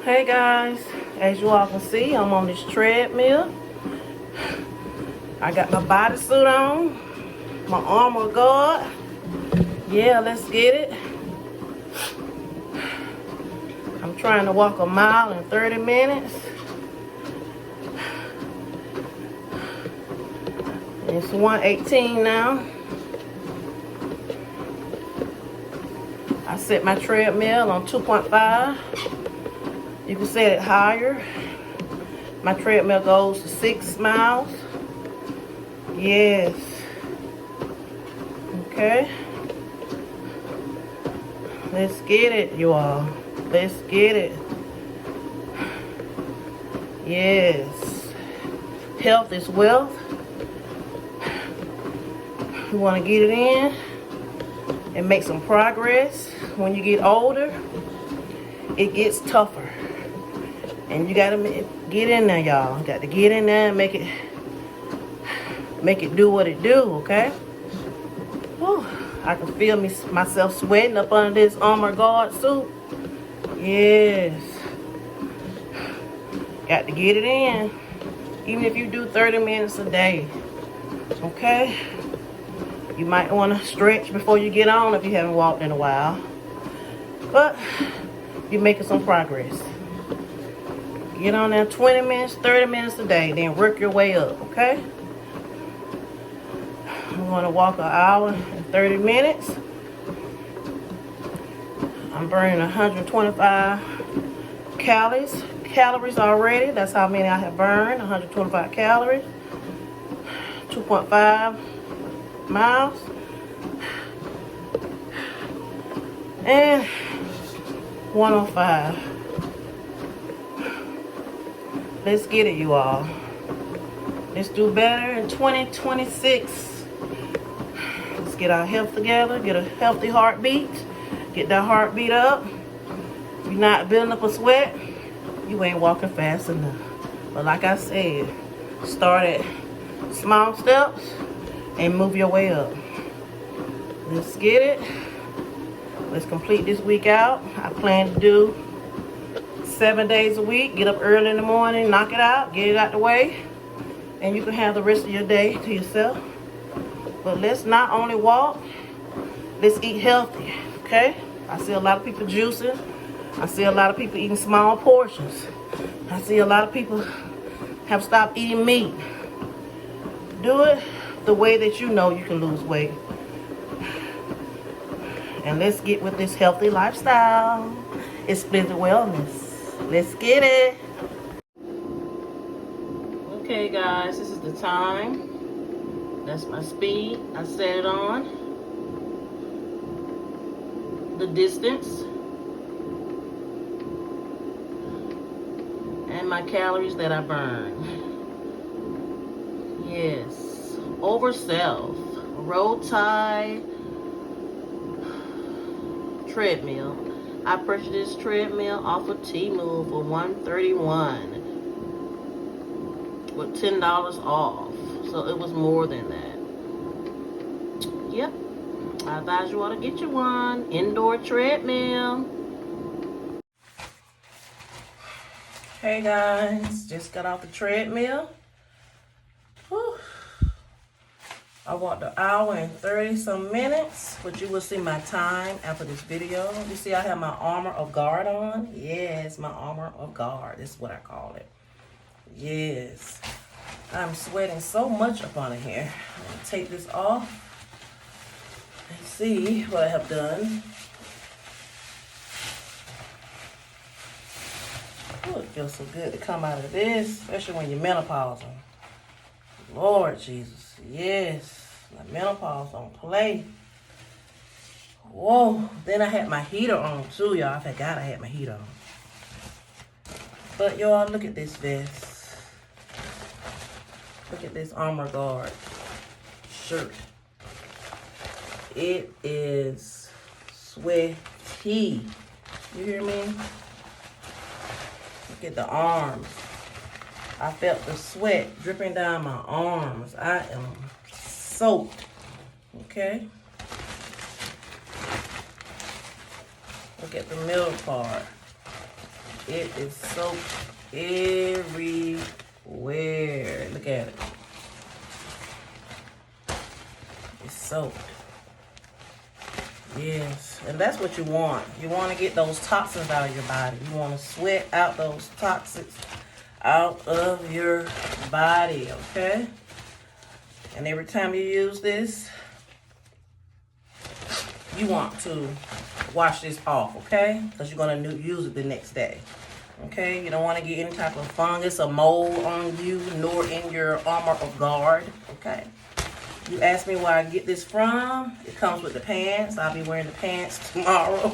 Hey guys, as you all can see, I'm on this treadmill. I got my bodysuit on, my armor guard. Yeah, let's get it. I'm trying to walk a mile in 30 minutes. It's 1:18 now. I set my treadmill on 2.5. You can set it higher. My treadmill goes to 6 miles. Yes. Okay. Let's get it, you all. Let's get it. Yes. Health is wealth. You want to get it in and make some progress. When you get older, it gets tougher. And you got to get in there, y'all. Got to get in there and make it do what it do, okay? Whew. I can feel myself sweating up under this armor guard suit. Yes. Got to get it in. Even if you do 30 minutes a day, okay? You might want to stretch before you get on if you haven't walked in a while. But you're making some progress. Get on there 20 minutes, 30 minutes a day, then work your way up, okay? I'm going to walk an hour and 30 minutes. I'm burning 125 calories already. That's how many I have burned, 125 calories. 2.5 miles. And 105. Let's get it, you all. Let's do better in 2026. Let's get our health together, get a healthy heartbeat, get that heartbeat up. If you're not building up a sweat, you ain't walking fast enough. But like I said, start at small steps and move your way up. Let's get it. Let's complete this week out. I plan to do 7 days a week. Get up early in the morning, knock it out, get it out the way, and you can have the rest of your day to yourself. But let's not only walk, let's eat healthy, okay? I see a lot of people juicing. I see a lot of people eating small portions. I see a lot of people have stopped eating meat. Do it the way that you know you can lose weight. And let's get with this healthy lifestyle. It's Splendid Wellness. Let's get it. Okay guys, this is the time. That's my speed. I set it on. The distance. And my calories that I burn. Yes. Over self. Rotai treadmill. I purchased this treadmill off of Temu for $131 with $10 off. So it was more than that. Yep. I advise you all to get you one. Indoor treadmill. Hey guys, just got off the treadmill. Whew. I walked an hour and 30 some minutes, but you will see my time after this video. You see I have my armor of guard on. Yes, my armor of guard. This is what I call it. Yes. I'm sweating so much up on here. I'm going to take this off and see what I have done. Oh, it feels so good to come out of this, especially when you're menopausal. Lord Jesus, yes, my menopause don't play. Whoa, then I had my heater on too, y'all. I forgot I had my heater on. But y'all, look at this vest. Look at this armor guard shirt. It is sweaty. You hear me? Look at the arms. I felt the sweat dripping down my arms. I am soaked. Okay? Look at the middle part. it is soaked everywhere. Look at it. It's soaked. Yes, and that's what you want. You want to get those toxins out of your body. You want to sweat out those toxins out of your body, okay? And every time you use this, you want to wash this off, okay? Because you're going to use it the next day, okay? You don't want to get any type of fungus or mold on you, nor in your armor of guard, okay? You asked me where I get this from. It comes with the pants. I'll be wearing the pants tomorrow.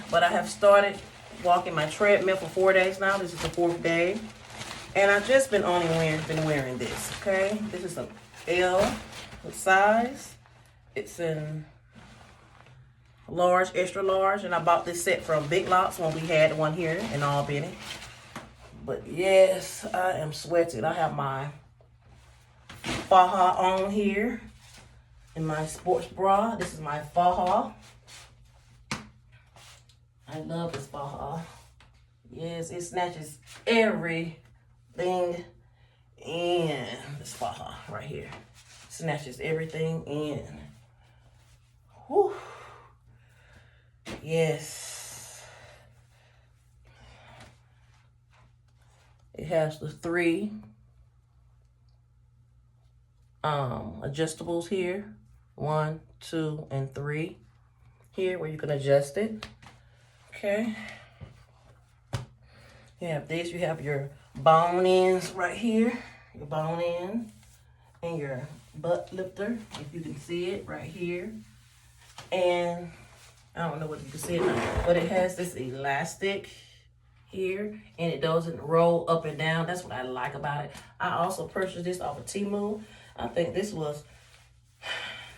But I have started walking my treadmill for 4 days now. This is the 4th day. And I've just been wearing this, okay? This is an L size. It's in large, extra large. And I bought this set from Big Lots when we had one here in Albany. But yes, I am sweating. I have my faja on here in my sports bra. This is my faja. I love this faja. Yes, it snatches everything in. This faja right here snatches everything in. Whew. Yes. It has the 3 adjustables here, 1, 2, and 3 here where you can adjust it. Okay, you have this. You have your bone ends right here, your bone end, and your butt lifter, if you can see it right here. And I don't know whether you can see it, but it has this elastic here, and it doesn't roll up and down. That's what I like about it. I also purchased this off of Temu. I think this was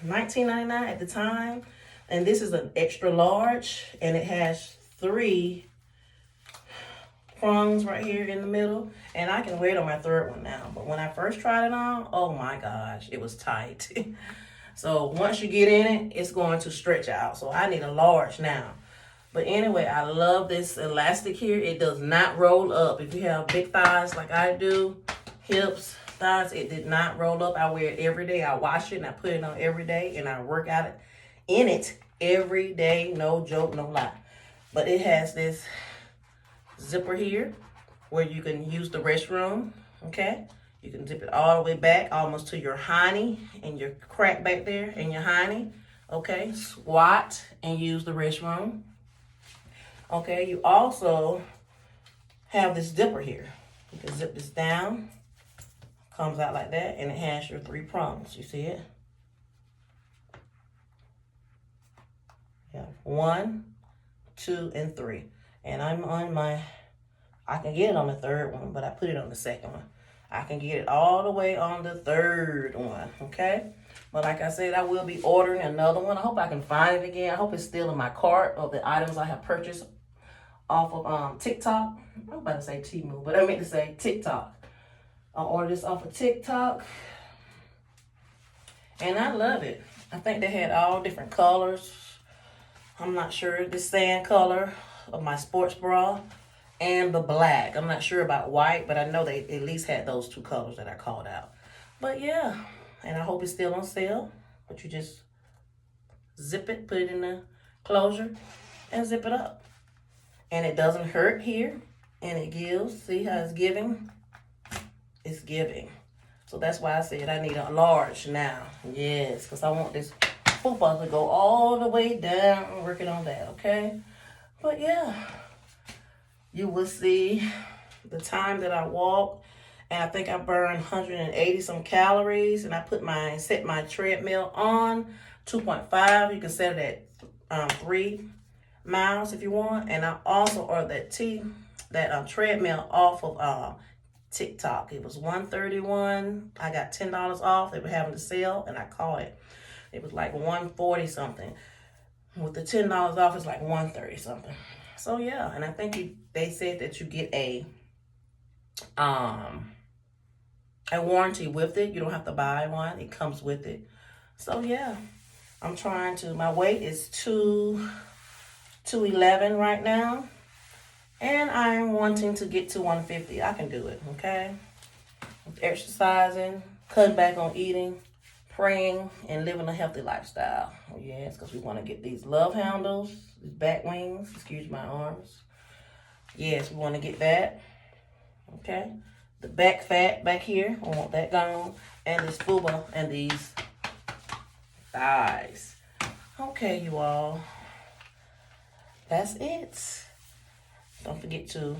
$19.99 at the time. And this is an extra large, and it has 3 prongs right here in the middle. And I can wear it on my 3rd one now. But when I first tried it on, oh my gosh, it was tight. So once you get in it, it's going to stretch out. So I need a large now. But anyway, I love this elastic here. It does not roll up. If you have big thighs like I do, hips, thighs, it did not roll up. I wear it every day. I wash it and I put it on every day, and I work out in it every day. No joke, no lie. But it has this zipper here where you can use the restroom, okay? You can zip it all the way back almost to your hiney and your crack back there in your hiney, okay? Squat and use the restroom. Okay, you also have this zipper here. You can zip this down. Comes out like that, and it has your 3 prongs. You see it? Yeah, 1, 2, and 3. And I'm on my, I can get it on the 3rd one, but I put it on the 2nd one. I can get it all the way on the 3rd one, okay? But like I said, I will be ordering another one. I hope I can find it again. I hope it's still in my cart of the items I have purchased off of TikTok. I'm about to say Temu, but I meant to say TikTok. I ordered this off of TikTok, and I love it. I think they had all different colors. I'm not sure. The sand color of my sports bra and the black. I'm not sure about white, but I know they at least had those 2 colors that I called out. But yeah, and I hope it's still on sale. But you just zip it, put it in the closure, and zip it up. And it doesn't hurt here, and it gives. See how it's giving? It's giving. So that's why I said I need a large now. Yes, because I want this football to go all the way down. I'm working on that, okay? But yeah, you will see the time that I walk, and I think I burned 180 some calories, and I set my treadmill on 2.5. You can set it at 3 miles if you want. And I also ordered that treadmill off of TikTok. It was $131. I got $10 off. They were having the sale, and I caught it. It was like $140 something. With the $10 off, it's like $130 something. So yeah, and I think they said that you get a warranty with it. You don't have to buy one. It comes with it. So yeah, I'm trying to. My weight is 211 right now. And I'm wanting to get to 150. I can do it, okay? Exercising, cutting back on eating, praying, and living a healthy lifestyle. Yes, because we want to get these love handles, these back wings, excuse my arms. Yes, we want to get that, okay? The back fat back here, I want that gone. And this fuba and these thighs. Okay, you all. That's it. Don't forget to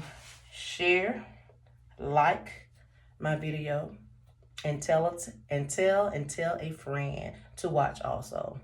share, like my video, and tell a friend to watch also.